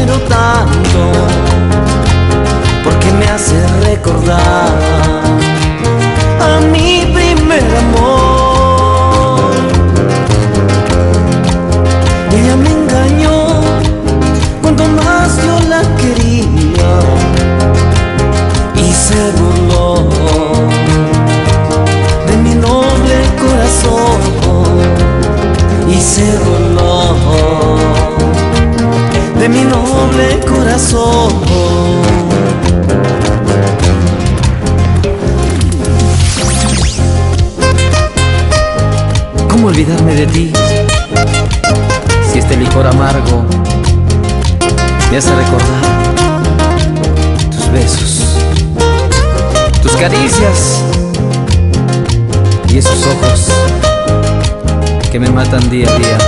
quiero tanto, porque me hace recordar a mi primer amor. Ella me engañó cuando más yo la quería y se burló de mi noble corazón, y se burló de mi noble corazón. ¿Cómo olvidarme de ti si este licor amargo me hace recordar tus besos, tus caricias y esos ojos que me matan día a día?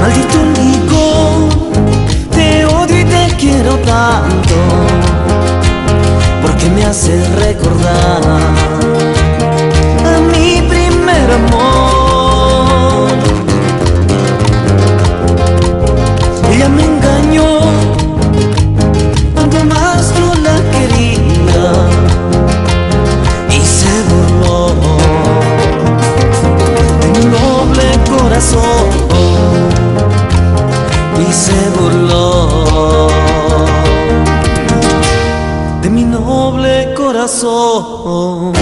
Maldito licor, te odio y te quiero tanto, porque me hace recordar a mi primer amor. Ella me engañó cuando más yo la quería y se burló de mi noble corazón, y se burló de mi noble corazón.